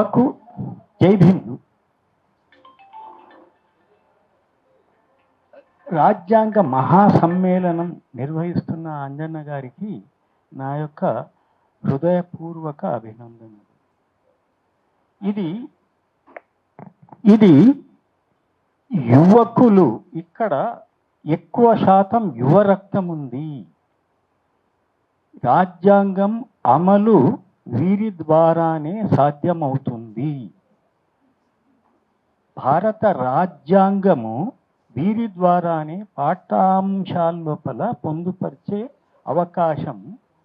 సభకు జై భీమ్. రాజ్యాంగ మహాసమ్మేళనం నిర్వహిస్తున్న అంజన్న గారికి నా యొక్క హృదయపూర్వక అభినందనలు. ఇది యువకులు, ఇక్కడ ఎక్కువ శాతం యువ రక్తం ఉంది. రాజ్యాంగం అమలు వీరి ద్వారానే సాధ్యమవుతుంది. భారత రాజ్యాంగము వీరి ద్వారానే పాఠ్యాంశాల లోపల పొందుపరిచే అవకాశం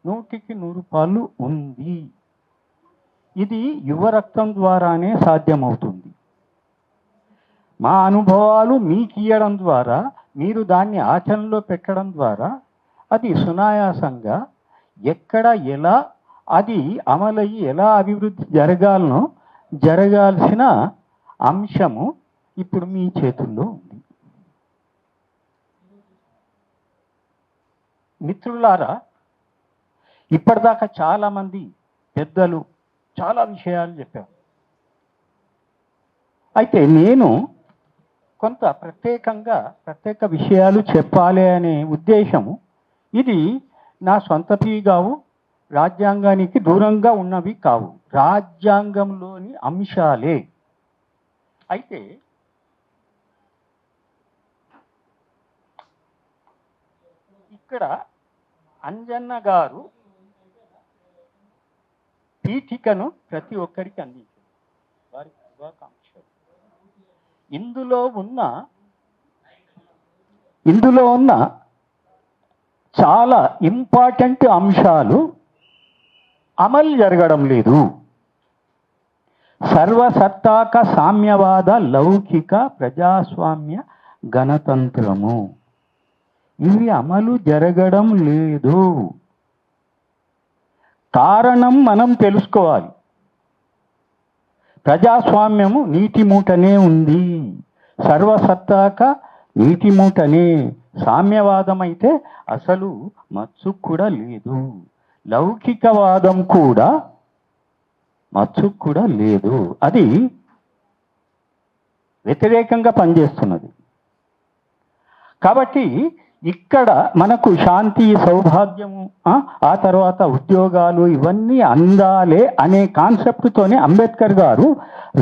100% ఉంది. ఇది యువ రక్తం ద్వారానే సాధ్యమవుతుంది. మా అనుభవాలు మీకు ఇవ్వడం ద్వారా, మీరు దాన్ని ఆచరణలో పెట్టడం ద్వారా అది సునాయాసంగా ఎక్కడ ఎలా అది అమలయ్యి ఎలా అభివృద్ధి జరగాల్సిన అంశము ఇప్పుడు మీ చేతుల్లో ఉంది. మిత్రులారా, ఇప్పటిదాకా చాలామంది పెద్దలు చాలా విషయాలు చెప్పారు. అయితే నేను కొంత ప్రత్యేక విషయాలు చెప్పాలి అనే ఉద్దేశము, ఇది నా సొంతవి కావు, రాజ్యాంగానికి దూరంగా ఉన్నవి కావు, రాజ్యాంగంలోని అంశాలే. అయితే ఇక్కడ అంజన్న గారు పీఠికను ప్రతి ఒక్కరికి అందించారు. వారి శుభాకాంక్షలు. ఇందులో ఉన్న చాలా ఇంపార్టెంట్ అంశాలు అమలు జరగడం లేదు. సర్వసత్తాక సామ్యవాద, లౌకిక, ప్రజాస్వామ్య, గణతంత్రము, ఇవి అమలు జరగడం లేదు. కారణం మనం తెలుసుకోవాలి. ప్రజాస్వామ్యము నీటి మూటనే ఉంది, సర్వసత్తాక నీటి మూటనే, సామ్యవాదం అయితే అసలు మచ్చు కూడా లేదు, లౌకికవాదం కూడా మచ్చు కూడా లేదు, అది వ్యతిరేకంగా పనిచేస్తున్నది. కాబట్టి ఇక్కడ మనకు శాంతి, సౌభాగ్యము, ఆ తర్వాత ఉద్యోగాలు ఇవన్నీ అందాలే అనే కాన్సెప్ట్తోనే అంబేద్కర్ గారు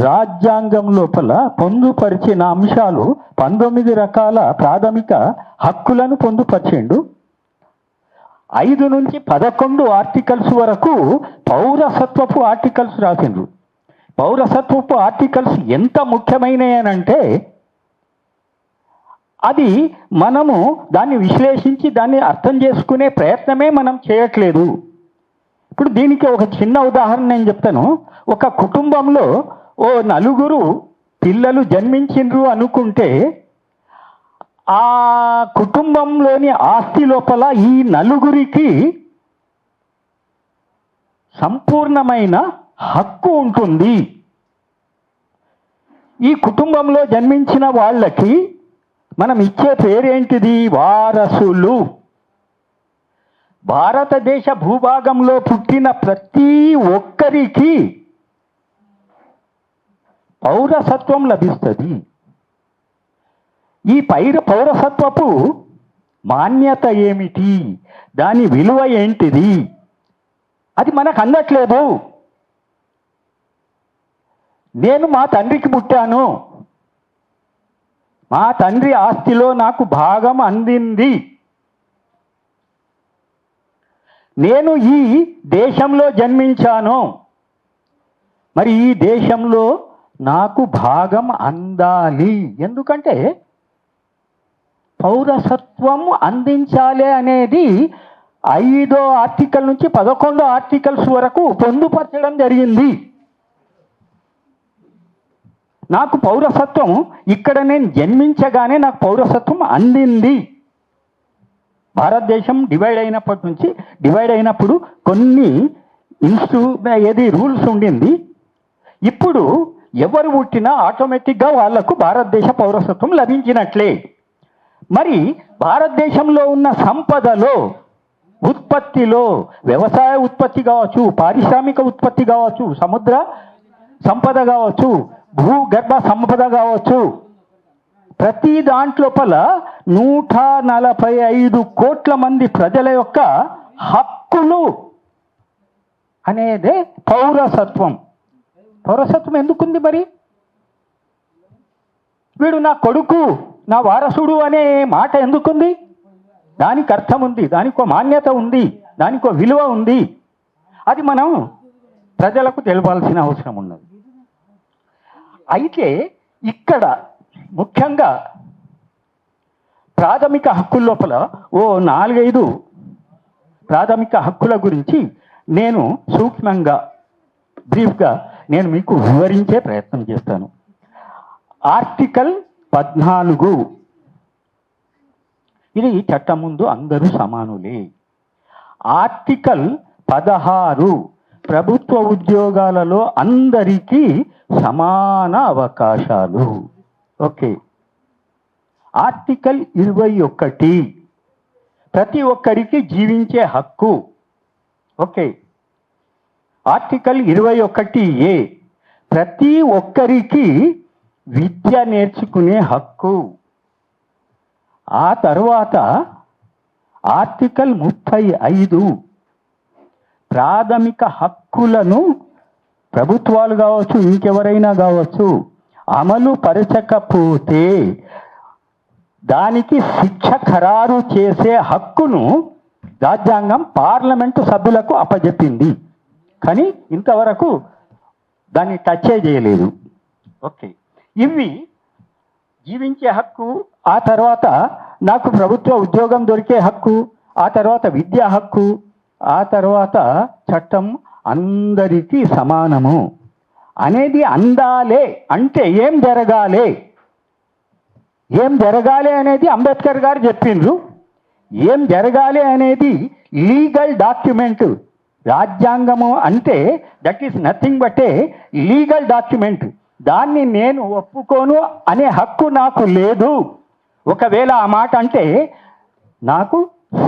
రాజ్యాంగం లోపల పొందుపరిచిన అంశాలు 19 రకాల ప్రాథమిక హక్కులను పొందుపరిచిండు. 5 నుంచి 11 ఆర్టికల్స్ వరకు పౌరసత్వపు ఆర్టికల్స్ రాసిండ్రు. పౌరసత్వపు ఆర్టికల్స్ ఎంత ముఖ్యమైనవి అనంటే, అది మనము దాన్ని విశ్లేషించి దాన్ని అర్థం చేసుకునే ప్రయత్నమే మనం చేయట్లేదు. ఇప్పుడు దీనికి ఒక చిన్న ఉదాహరణ నేను చెప్తాను. ఒక కుటుంబంలో 4 పిల్లలు జన్మించిండ్రు అనుకుంటే, ఆ కుటుంబంలోని ఆస్తి లోపల ఈ 4కి సంపూర్ణమైన హక్కు ఉంటుంది. ఈ కుటుంబంలో జన్మించిన వాళ్ళకి మనం ఇచ్చే పేరేంటిది? వారసులు. భారతదేశ భూభాగంలో పుట్టిన ప్రతి ఒక్కరికి పౌరసత్వం లభిస్తుంది. ఈ పౌరసత్వపు మాన్యత ఏమిటి, దాని విలువ ఏంటిది, అది మనకు అందట్లేదు. నేను మా తండ్రికి పుట్టాను, మా తండ్రి ఆస్తిలో నాకు భాగం అందింది, నేను ఈ దేశంలో జన్మించాను, మరి ఈ దేశంలో నాకు భాగం అందాలి. ఎందుకంటే పౌరసత్వం అందించాలి అనేది 5వ ఆర్టికల్ నుంచి 11వ ఆర్టికల్స్ వరకు పొందుపరచడం జరిగింది. నాకు పౌరసత్వం ఇక్కడ నేను జన్మించగానే నాకు పౌరసత్వం అందింది. భారతదేశం డివైడ్ అయినప్పుడు కొన్ని రూల్స్ ఉండింది. ఇప్పుడు ఎవరు పుట్టినా ఆటోమేటిక్గా వాళ్లకు భారతదేశ పౌరసత్వం లభించినట్లే. మరి భారతదేశంలో ఉన్న సంపదలో, ఉత్పత్తిలో, వ్యవసాయ ఉత్పత్తి కావచ్చు, పారిశ్రామిక ఉత్పత్తి కావచ్చు, సంపద కావచ్చు, భూగర్భ సంపద కావచ్చు, ప్రతి దాంట్లోపల 145 కోట్ల మంది ప్రజల యొక్క హక్కులు అనేదే పౌరసత్వం. పౌరసత్వం ఎందుకుంది మరి? వీడు నా కొడుకు, నా వారసుడు అనే మాట ఎందుకుంది? దానికి అర్థం ఉంది, దానికో మాన్యత ఉంది, దానికో విలువ ఉంది. అది మనం ప్రజలకు తెలపాల్సిన అవసరం ఉన్నది. అయితే ఇక్కడ ముఖ్యంగా ప్రాథమిక హక్కుల లోపల 4-5 ప్రాథమిక హక్కుల గురించి నేను సూక్ష్మంగా బ్రీఫ్గా నేను మీకు వివరించే ప్రయత్నం చేస్తాను. ఆర్టికల్ 14 ఇది చట్టం ముందు అందరూ సమానులే. ఆర్టికల్ 16 ప్రభుత్వ ఉద్యోగాలలో అందరికీ సమాన అవకాశాలు. ఓకే. ఆర్టికల్ 21 ప్రతి ఒక్కరికి జీవించే హక్కు. ఓకే. ఆర్టికల్ 21A ప్రతి ఒక్కరికి విద్య నేర్చుకునే హక్కు. ఆ తర్వాత ఆర్టికల్ 35 ప్రాథమిక హక్కులను ప్రభుత్వాలు కావచ్చు, ఇంకెవరైనా కావచ్చు, అమలు పరచకపోతే దానికి శిక్ష ఖరారు చేసే హక్కును రాజ్యాంగం పార్లమెంటు సభ్యులకు అప్పజెప్పింది. కానీ ఇంతవరకు దాన్ని టచ్ చేయలేదు. ఓకే. ఇవి జీవించే హక్కు, ఆ తర్వాత నాకు ప్రభుత్వ ఉద్యోగం దొరికే హక్కు, ఆ తర్వాత విద్యా హక్కు, ఆ తర్వాత చట్టం అందరికీ సమానము అనేది అందాలే. అంటే ఏం జరగాలి, ఏం జరగాలి అనేది అంబేద్కర్ గారు చెప్పిండ్రు. ఏం జరగాలి అనేది లీగల్ డాక్యుమెంట్. రాజ్యాంగము అంటే that is nothing but a legal document. దాన్ని నేను ఒప్పుకోను అనే హక్కు నాకు లేదు. ఒకవేళ ఆ మాట అంటే నాకు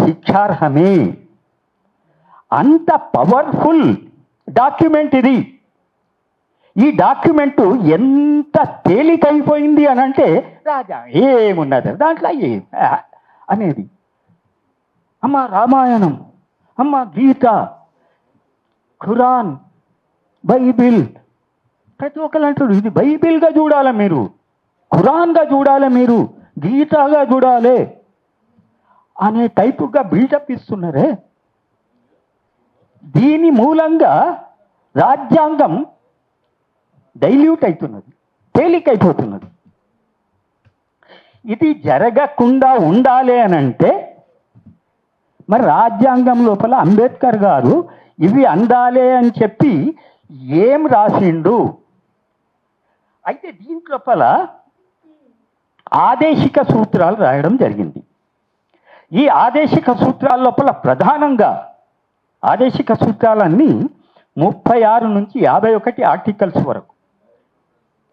శిక్షార్హమే. అంత పవర్ఫుల్ డాక్యుమెంట్ ఇది. ఈ డాక్యుమెంట్ ఎంత తేలికైపోయింది అని అంటే రాజా ఏమున్నది దాంట్లో అనేది. అమ్మ రామాయణం, అమ్మ గీత, ఖురాన్, బైబిల్, ప్రతి ఒక్కరు అంటారు ఇది బైబిల్గా చూడాలి మీరు, ఖురాన్గా చూడాలి మీరు, గీతగా చూడాలి అనే టైపుగా బిల్డప్ ఇస్తున్నారే. దీని మూలంగా రాజ్యాంగం డైల్యూట్ అవుతున్నది, తేలికైపోతున్నది. ఇది జరగకుండా ఉండాలి అని అంటే మరి రాజ్యాంగం లోపల అంబేద్కర్ గారు ఇవి అందాలే అని చెప్పి ఏం రాసిండు? అయితే దీంట్లోపల ఆదేశిక సూత్రాలు రాయడం జరిగింది. ఈ ఆదేశిక సూత్రాల లోపల ప్రధానంగా ఆదేశిక సూత్రాలన్నీ 36 నుంచి 51 ఆర్టికల్స్ వరకు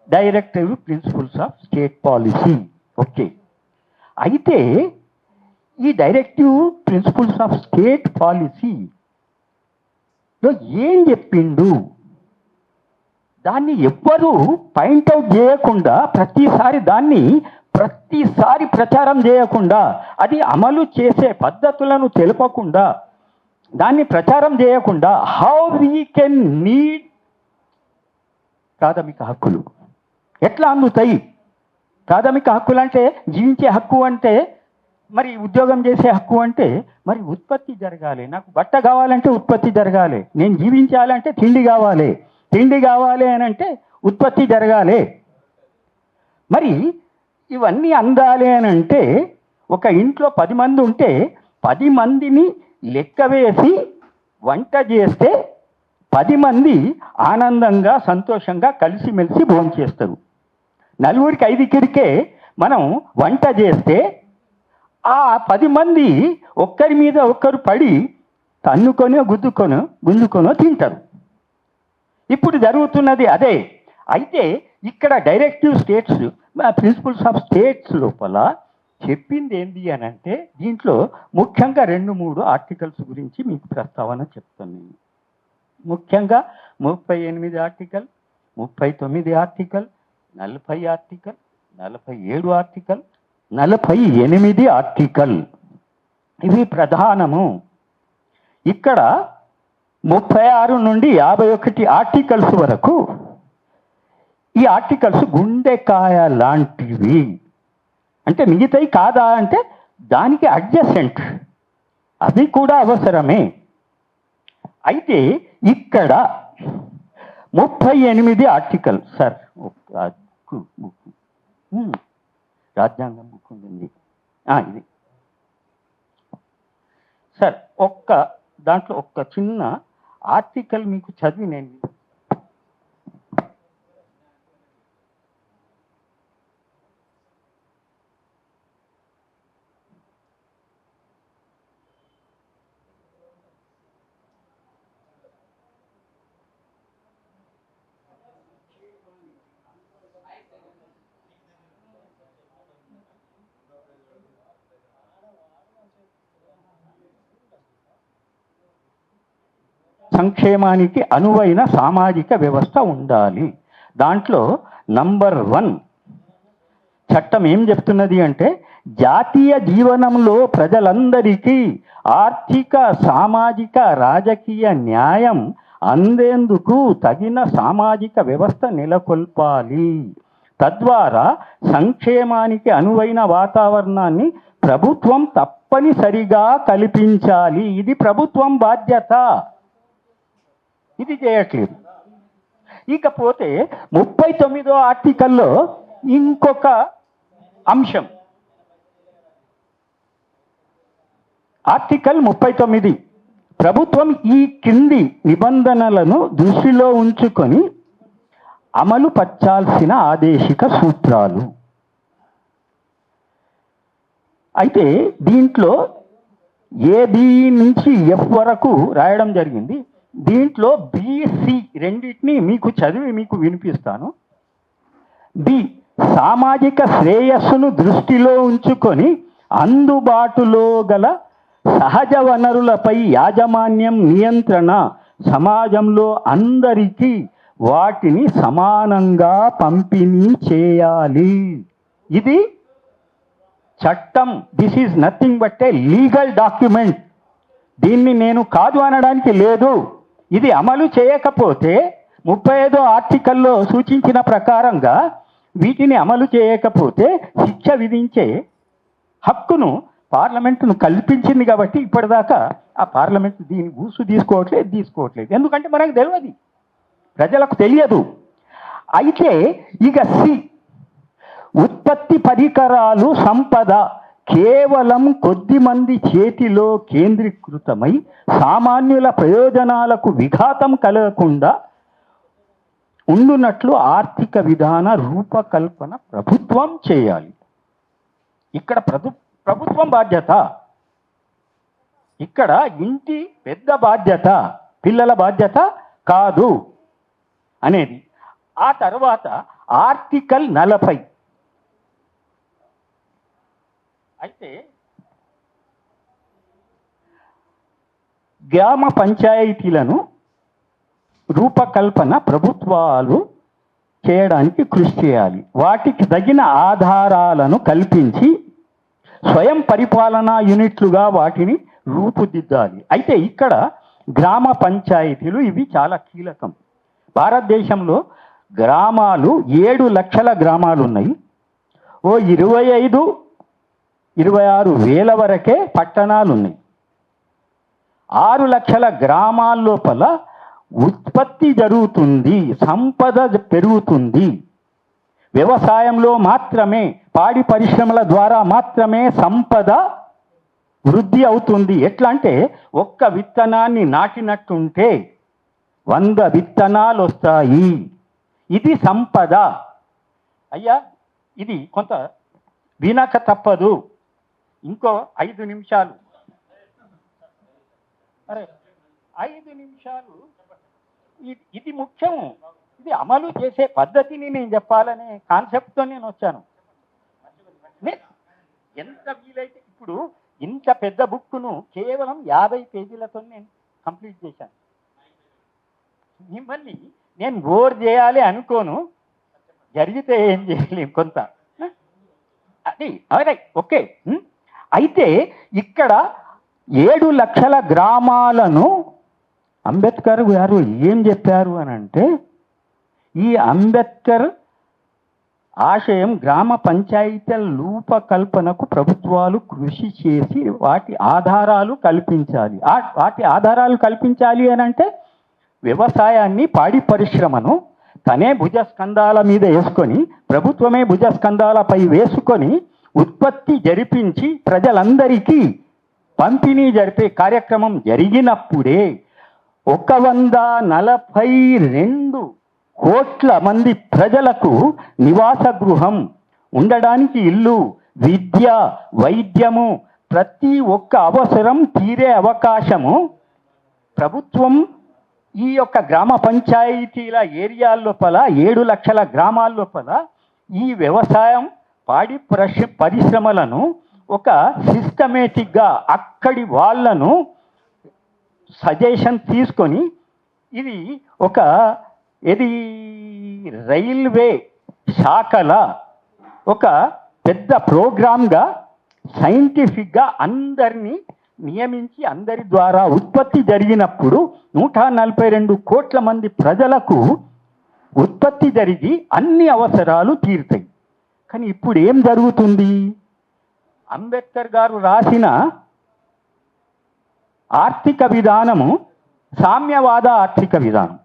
directive principles of state policy. Okay. అయితే ఈ డైరెక్టివ్ ప్రిన్సిపల్స్ ఆఫ్ స్టేట్ పాలసీలో ఏం చెప్పిండు దాన్ని ఎవ్వరూ పాయింట్అవుట్ చేయకుండా, ప్రతిసారి ప్రచారం చేయకుండా, అది అమలు చేసే పద్ధతులను తెలుపకుండా, దాన్ని ప్రచారం చేయకుండా హౌ వీ కెన్ నీడ్ ప్రాథమిక హక్కులు ఎట్లా అందుతాయి? ప్రాథమిక హక్కులు అంటే జీవించే హక్కు, అంటే మరి ఉద్యోగం చేసే హక్కు, అంటే మరి ఉత్పత్తి జరగాలి. నాకు బట్ట కావాలంటే ఉత్పత్తి జరగాలి, నేను జీవించాలంటే తిండి కావాలి, తిండి కావాలి అని అంటే ఉత్పత్తి జరగాలి. మరి ఇవన్నీ అందాలి అని అంటే ఒక ఇంట్లో 10 మంది ఉంటే 10 మందిని లెక్క వేసి వంట చేస్తే 10 మంది ఆనందంగా సంతోషంగా కలిసిమెలిసి భోజనం చేస్తారు. 4కి 5కిరికే మనం వంట చేస్తే ఆ 10 మంది ఒక్కరి మీద ఒక్కరు పడి తన్నుకొనో గుంజుకొనో తింటారు. ఇప్పుడు జరుగుతున్నది అదే. అయితే ఇక్కడ directive states principles of states లోపల చెప్పింది ఏంటి అని అంటే దీంట్లో ముఖ్యంగా 2-3 ఆర్టికల్స్ గురించి మీకు ప్రస్తావన చెప్తాను నేను. ముఖ్యంగా 38 article, 39 article, 40 article, 47 article, 48 article. ఇవి ప్రధానము. ఇక్కడ 36 నుండి 51 ఆర్టికల్స్ వరకు ఈ ఆర్టికల్స్ గుండెకాయ లాంటివి. అంటే మిగతాయి కాదా అంటే దానికి అడ్జసెంట్, అవి కూడా అవసరమే. అయితే ఇక్కడ 38 ఆర్టికల్. సార్ రాజ్యాంగం బుక్ ఉంది ఇది. సార్ దాంట్లో ఒక్క చిన్న ఆర్టికల్ మీకు చదివి నేను సంక్షేమానికి అనువైన సామాజిక వ్యవస్థ ఉండాలి. దాంట్లో నంబర్ 1 చట్టం ఏం చెప్తున్నది అంటే జాతీయ జీవనంలో ప్రజలందరికీ ఆర్థిక, సామాజిక, రాజకీయ న్యాయం అందేందుకు తగిన సామాజిక వ్యవస్థ నెలకొల్పాలి. తద్వారా సంక్షేమానికి అనువైన వాతావరణాన్ని ప్రభుత్వం తప్పనిసరిగా కల్పించాలి. ఇది ప్రభుత్వం బాధ్యత. ఇది చేయట్లేదు. ఇకపోతే 39వ ఆర్టికల్లో ఇంకొక అంశం, ఆర్టికల్ 39. ప్రభుత్వం ఈ కింది నిబంధనలను దృష్టిలో ఉంచుకొని అమలు పరచాల్సిన ఆదేశిక సూత్రాలు. అయితే దీంట్లో ఏబి నుంచి ఎఫ్ వరకు రాయడం జరిగింది. దీంట్లో బిసి రెండింటినీ మీకు చదివి మీకు వినిపిస్తాను. బి, సామాజిక శ్రేయస్సును దృష్టిలో ఉంచుకొని అందుబాటులో గల సహజ వనరులపై యాజమాన్యం, నియంత్రణ సమాజంలో అందరికీ వాటిని సమానంగా పంపిణీ చేయాలి. ఇది చట్టం. This is nothing but a legal document. దీన్ని నేను కాదు అనడానికి లేదు. ఇది అమలు చేయకపోతే 35వ ఆర్టికల్లో సూచించిన ప్రకారంగా వీటిని అమలు చేయకపోతే శిక్ష విధించే హక్కును పార్లమెంటును కల్పించింది. కాబట్టి ఇప్పటిదాకా ఆ పార్లమెంట్ దీని ఊసు తీసుకోవట్లేదు. ఎందుకంటే మనకు తెలియదు, ప్రజలకు తెలియదు. అయితే ఇక సి, ఉత్పత్తి పరికరాలు సంపద కేవలం కొద్ది మంది చేతిలో కేంద్రీకృతమై సామాన్యుల ప్రయోజనాలకు విఘాతం కలగకుండా ఉండునట్లు ఆర్థిక విధాన రూపకల్పన ప్రభుత్వం చేయాలి. ఇక్కడ ప్రభుత్వం బాధ్యత. ఇక్కడ ఇంటి పెద్ద బాధ్యత, పిల్లల బాధ్యత కాదు అనేది. ఆ తర్వాత ఆర్టికల్ 40. అయితే గ్రామ పంచాయతీలను రూపకల్పన ప్రభుత్వాలు చేయడానికి కృషి చేయాలి. వాటికి తగిన ఆధారాలను కల్పించి స్వయం పరిపాలనా యూనిట్లుగా వాటిని రూపుదిద్దాలి. అయితే ఇక్కడ గ్రామ పంచాయతీలు ఇవి చాలా కీలకం. భారతదేశంలో గ్రామాలు 7 లక్షల గ్రామాలు ఉన్నాయి. 25-26 వేల వరకే పట్టణాలు ఉన్నాయి. 6 లక్షల గ్రామాల లోపల ఉత్పత్తి జరుగుతుంది, సంపద పెరుగుతుంది. వ్యవసాయంలో మాత్రమే, పాడి పరిశ్రమల ద్వారా మాత్రమే సంపద వృద్ధి అవుతుంది. ఎట్లా అంటే ఒక్క విత్తనాన్ని నాటినట్టుంటే 100 విత్తనాలు వస్తాయి. ఇది సంపద. అయ్యా ఇది కొంత వినక తప్పదు. ఇంకో 5 నిమిషాలు, 5 నిమిషాలు. ఇది ముఖ్యం. ఇది అమలు చేసే పద్ధతిని నేను చెప్పాలనే కాన్సెప్ట్తో నేను వచ్చాను. ఎంత వీలైతే ఇప్పుడు ఇంత పెద్ద బుక్ను కేవలం 50 పేజీలతో నేను కంప్లీట్ చేశాను. మిమ్మల్ని నేను బోర్ చేయాలి అనుకోను, జరిగితే ఏం చేయలేం కొంత అది అదే ఓకే. అయితే ఇక్కడ 7 లక్షల గ్రామాలను అంబేద్కర్ గారు ఏం చెప్పారు అని అంటే, ఈ అంబేద్కర్ ఆశయం గ్రామ పంచాయతీల రూపకల్పనకు ప్రభుత్వాలు కృషి చేసి వాటి ఆధారాలు కల్పించాలి. వాటి ఆధారాలు కల్పించాలి అని అంటే వ్యవసాయాన్ని, పాడి పరిశ్రమను తనే భుజస్కంధాల మీద వేసుకొని, ప్రభుత్వమే భుజస్కంధాలపై వేసుకొని ఉత్పత్తి జరిపించి ప్రజలందరికీ పంపిణీ జరిపే కార్యక్రమం జరిగినప్పుడే 142 కోట్ల మంది ప్రజలకు నివాస గృహం, ఉండడానికి ఇల్లు, విద్య, వైద్యము, ప్రతి ఒక్క అవసరం తీరే అవకాశము ప్రభుత్వం ఈ యొక్క గ్రామ పంచాయతీల ఏరియాల లోపల 7 లక్షల గ్రామాల లోపల ఈ వ్యవసాయం, పాడి పరిశ్రమలను ఒక సిస్టమేటిక్గా అక్కడి వాళ్ళను సజెషన్ తీసుకొని ఇది ఒక రైల్వే శాఖల ఒక పెద్ద ప్రోగ్రామ్గా సైంటిఫిక్గా అందరినీ నియమించి అందరి ద్వారా ఉత్పత్తి జరిగినప్పుడు 142 కోట్ల మంది ప్రజలకు ఉత్పత్తి జరిగి అన్ని అవసరాలు తీరుతాయి. కానీ ఇప్పుడు ఏం జరుగుతుంది? అంబేద్కర్ గారు రాసిన ఆర్థిక విధానము సామ్యవాద ఆర్థిక విధానం.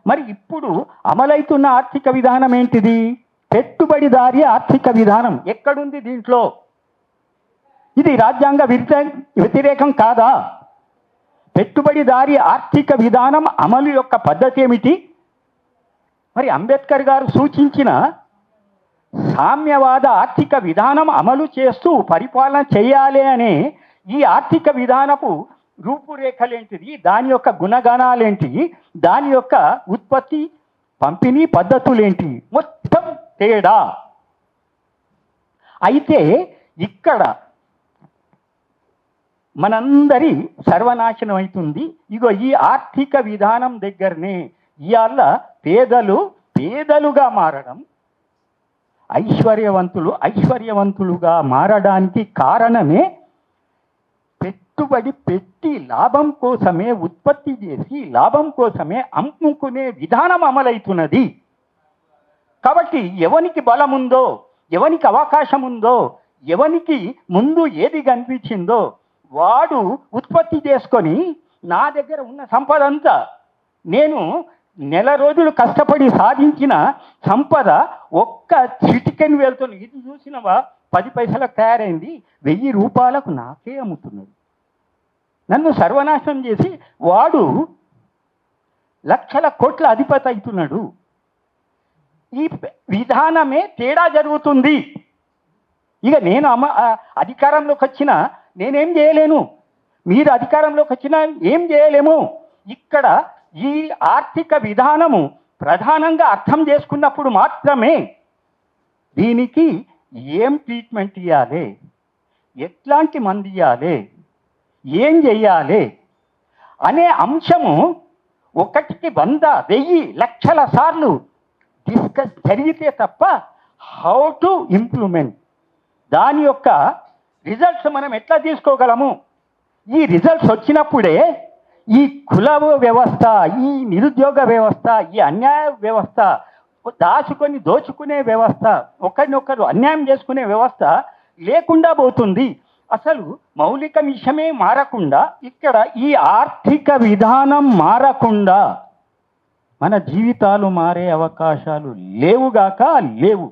మరి ఇప్పుడు అమలైతున్న ఆర్థిక విధానం ఏంటిది? పెట్టుబడిదారీ ఆర్థిక విధానం. ఎక్కడుంది దీంట్లో? ఇది రాజ్యాంగ వ్యతిరేకం కాదా? పెట్టుబడిదారీ ఆర్థిక విధానం అమలు యొక్క పద్ధతి ఏమిటి? మరి అంబేద్కర్ గారు సూచించిన సామ్యవాద ఆర్థిక విధానం అమలు చేస్తూ పరిపాలన చేయాలి అనే ఈ ఆర్థిక విధానపు రూపురేఖలేంటిది, దాని యొక్క గుణగణాలేంటి, దాని యొక్క ఉత్పత్తి పంపిణీ పద్ధతులేంటి, మొత్తం తేడా. అయితే ఇక్కడ మనందరి సర్వనాశనం అవుతుంది. ఇగో ఈ ఆర్థిక విధానం దగ్గరనే ఇవాళ పేదలుగా మారడం, ఐశ్వర్యవంతులుగా మారడానికి కారణమే పెట్టుబడి పెట్టి లాభం కోసమే, ఉత్పత్తి చేసి లాభం కోసమే అమ్ముకునే విధానం అమలవుతున్నది. కాబట్టి ఎవనికి బలం ఉందో, ఎవనికి అవకాశం ఉందో, ఎవనికి ముందు ఏది కనిపించిందో వాడు ఉత్పత్తి చేసుకొని నా దగ్గర ఉన్న సంపద అంతా, నేను నెల రోజులు కష్టపడి సాధించిన సంపద ఒక్క చిటికెన్ వెళ్తుంది. ఇది చూసినవా 10 పైసలకు తయారైంది, 1000 రూపాయలకు నాకే అమ్ముతున్నాడు. నన్ను సర్వనాశనం చేసి వాడు లక్షల కోట్ల అధిపతి అవుతున్నాడు. ఈ విధానమే తేడా జరుగుతుంది. ఇక నేను అధికారంలోకి వచ్చినా నేనేం చేయలేను, మీరు అధికారంలోకి వచ్చినా ఏం చేయలేము. ఇక్కడ ఈ ఆర్థిక విధానము ప్రధానంగా అర్థం చేసుకున్నప్పుడు మాత్రమే దీనికి ఏం ట్రీట్మెంట్ ఇవ్వాలి, ఎట్లాంటి మంది ఇవ్వాలి, ఏం చెయ్యాలి అనే అంశము 1కి 100, 1000, లక్షల సార్లు డిస్కస్ జరిగితే తప్ప హౌ టు ఇంప్లిమెంట్, దాని యొక్క రిజల్ట్స్ మనం ఎట్లా తీసుకోగలము. ఈ రిజల్ట్స్ వచ్చినప్పుడే ఈ కుల వ్యవస్థ, ఈ నిరుద్యోగ వ్యవస్థ, ఈ అన్యాయ వ్యవస్థ, దోచుకునే వ్యవస్థ, ఒకరినొకరు అన్యాయం చేసుకునే వ్యవస్థ లేకుండా పోతుంది. అసలు మౌలిక విషయమే మారకుండా, ఇక్కడ ఈ ఆర్థిక విధానం మారకుండా మన జీవితాలు మారే అవకాశాలు లేవు.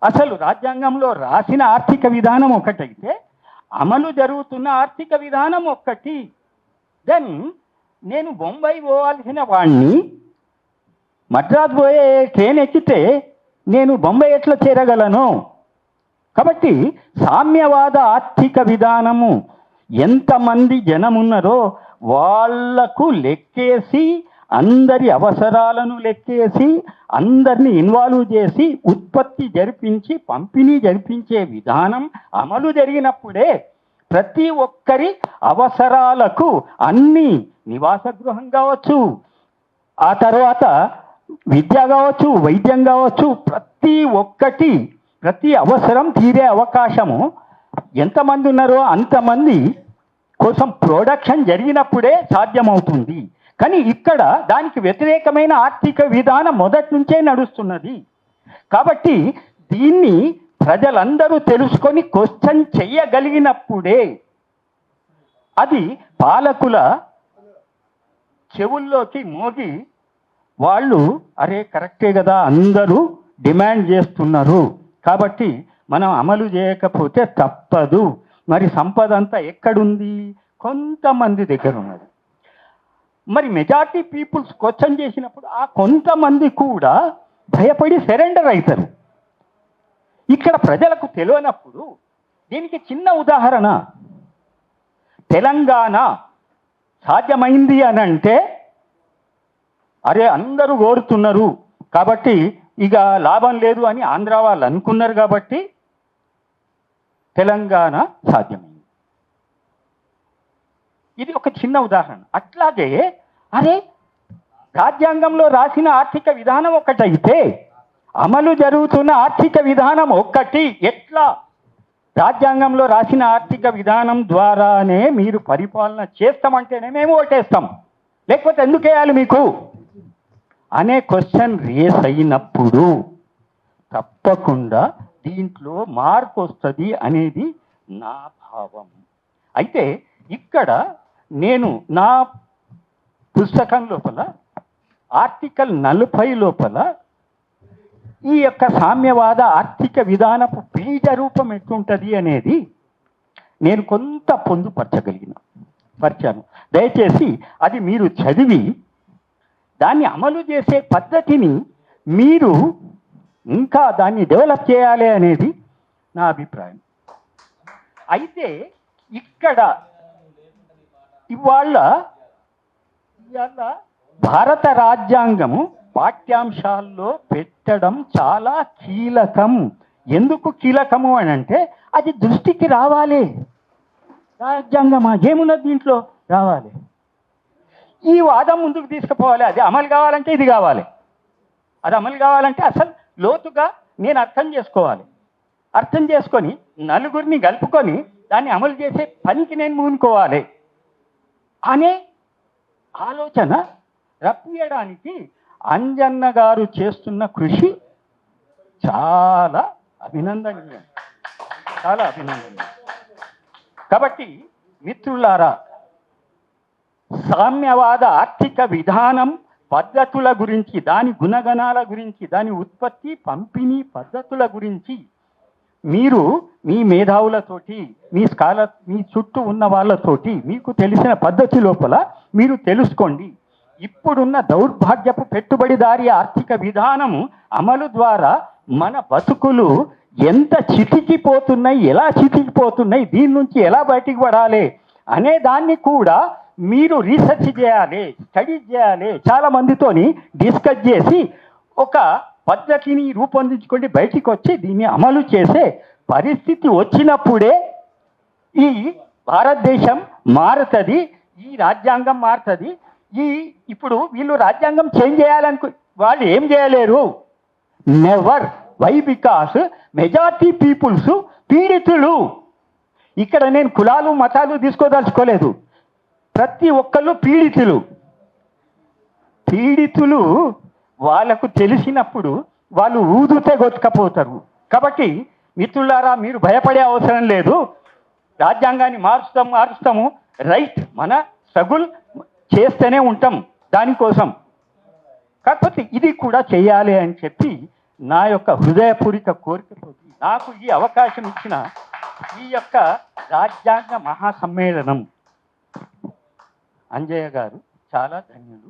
అసలు రాజ్యాంగంలో రాసిన ఆర్థిక విధానం ఒకటైతే అమలు జరుగుతున్న ఆర్థిక విధానం ఒక్కటి. దెన్ నేను బొంబాయి పోవాల్సిన వాడిని మద్రాసు పోయే ట్రైన్ ఎక్కితే నేను బొంబాయి ఎట్లా చేరగలను? కాబట్టి సామ్యవాద ఆర్థిక విధానము ఎంతమంది జనమున్నారో వాళ్లకు లెక్కేసి, అందరి అవసరాలను లెక్కేసి, అందరినీ ఇన్వాల్వ్ చేసి ఉత్పత్తి జరిపించి పంపిణీ జరిపించే విధానం అమలు జరిగినప్పుడే ప్రతి ఒక్కరి అవసరాలకు అన్ని నివాస గృహం కావచ్చు, ఆ తర్వాత విద్య కావచ్చు, వైద్యం కావచ్చు, ప్రతి అవసరం తీరే అవకాశము ఎంతమంది ఉన్నారో అంతమంది కోసం ప్రొడక్షన్ జరిగినప్పుడే సాధ్యమవుతుంది. కానీ ఇక్కడ దానికి వ్యతిరేకమైన ఆర్థిక విధానం మొదటి నుంచే నడుస్తున్నది. కాబట్టి దీన్ని ప్రజలందరూ తెలుసుకొని క్వశ్చన్ చెయ్యగలిగినప్పుడే అది పాలకుల చెవుల్లోకి మోగి వాళ్ళు అరే కరెక్టే కదా అందరూ డిమాండ్ చేస్తున్నారు కాబట్టి మనం అమలు చేయకపోతే తప్పదు. మరి సంపద అంతా ఎక్కడుంది? కొంతమంది దగ్గర ఉన్నది. మరి మెజారిటీ పీపుల్స్ క్వశ్చన్ చేసినప్పుడు ఆ కొంతమంది కూడా భయపడి సరెండర్ అవుతారు. ఇక్కడ ప్రజలకు తెలియనప్పుడు దీనికి చిన్న ఉదాహరణ, తెలంగాణ సాధ్యమైంది అని అంటే అరే అందరూ కోరుతున్నారు కాబట్టి ఇక లాభం లేదు అని ఆంధ్ర వాళ్ళు అనుకున్నారు కాబట్టి తెలంగాణ సాధ్యమైంది. ఇది ఒక చిన్న ఉదాహరణ. అట్లాగే అరే రాజ్యాంగంలో రాసిన ఆర్థిక విధానం ఒకటైతే అమలు జరుగుతున్న ఆర్థిక విధానం ఒక్కటి. ఎట్లా? రాజ్యాంగంలో రాసిన ఆర్థిక విధానం ద్వారానే మీరు పరిపాలన చేస్తామంటేనే మేము ఓటేస్తాం, లేకపోతే ఎందుకు వేయాలి మీకు అనే క్వశ్చన్ రేస్ అయినప్పుడు తప్పకుండా దీంట్లో మార్పు వస్తుంది అనేది నా భావం. అయితే ఇక్కడ నేను నా పుస్తకం లోపల ఆర్టికల్ 40 లోపల ఈ యొక్క సామ్యవాద ఆర్థిక విధానపు బీజ రూపం ఎట్లుంటుంది అనేది నేను కొంత పరిచాను. దయచేసి అది మీరు చదివి దాన్ని అమలు చేసే పద్ధతిని మీరు ఇంకా దాన్ని డెవలప్ చేయాలి అనేది నా అభిప్రాయం. అయితే ఇక్కడ ఇవాళ భారత రాజ్యాంగము పాఠ్యాంశాల్లో పెట్టడం చాలా కీలకం. ఎందుకు కీలకము అని అంటే అది దృష్టికి రావాలి. రాజ్యాంగమా ఏమున్నది దీంట్లో రావాలి, ఈ వాదం ముందుకు తీసుకుపోవాలి. అది అమలు కావాలంటే ఇది కావాలి, అది అమలు కావాలంటే అసలు లోతుగా నేను అర్థం చేసుకోవాలి. అర్థం చేసుకొని నలుగురిని కలుపుకొని దాన్ని అమలు చేసే పనికి నేను మూనుకోవాలి అనే ఆలోచన రప్పియడానికి అంజన్న గారు చేస్తున్న కృషి చాలా అభినందనీయం. కాబట్టి మిత్రులారా, సామ్యవాద ఆర్థిక విధానం పద్ధతుల గురించి, దాని గుణగణాల గురించి, దాని ఉత్పత్తి పంపిణీ పద్ధతుల గురించి మీరు మీ మేధావులతోటి, మీ చుట్టూ ఉన్న వాళ్ళతోటి మీకు తెలిసిన పద్ధతి లోపల మీరు తెలుసుకోండి. ఇప్పుడున్న దౌర్భాగ్యపు పెట్టుబడిదారీ ఆర్థిక విధానము అమలు ద్వారా మన బతుకులు ఎంత చితికిపోతున్నాయి, ఎలా చితికిపోతున్నాయి, దీని నుంచి ఎలా బయటికి పడాలి అనే దాన్ని కూడా మీరు రీసెర్చ్ చేయాలి, స్టడీ చేయాలి, చాలా మందితోని డిస్కస్ చేసి ఒక పద్ధతిని రూపొందించుకొని బయటికి వచ్చి దీన్ని అమలు చేసే పరిస్థితి వచ్చినప్పుడే ఈ భారతదేశం మారుతుంది, ఈ రాజ్యాంగం మారుతుంది. ఇప్పుడు వీళ్ళు రాజ్యాంగం చేంజ్ చేయాలనుకో, వాళ్ళు ఏం చేయలేరు, never. Why? Because majority peoples పీడితులు. ఇక్కడ నేను కులాలు మతాలు తీసుకోదలుచుకోలేదు, ప్రతి ఒక్కళ్ళు పీడితులు వాళ్ళకు తెలిసినప్పుడు వాళ్ళు ఊదుతే కొట్టుకపోతారు. కాబట్టి మిత్రులారా, మీరు భయపడే అవసరం లేదు. రాజ్యాంగాన్ని మారుస్తాము రైట్, మన స్ట్రగుల్ చేస్తూనే ఉంటాం దానికోసం. కాకపోతే ఇది కూడా చేయాలి అని చెప్పి నా యొక్క హృదయపూర్వక కోరికతో నాకు ఈ అవకాశం ఇచ్చిన ఈ యొక్క రాజ్యాంగ మహాసమ్మేళనం అంజయ్య గారు చాలా ధన్యులు.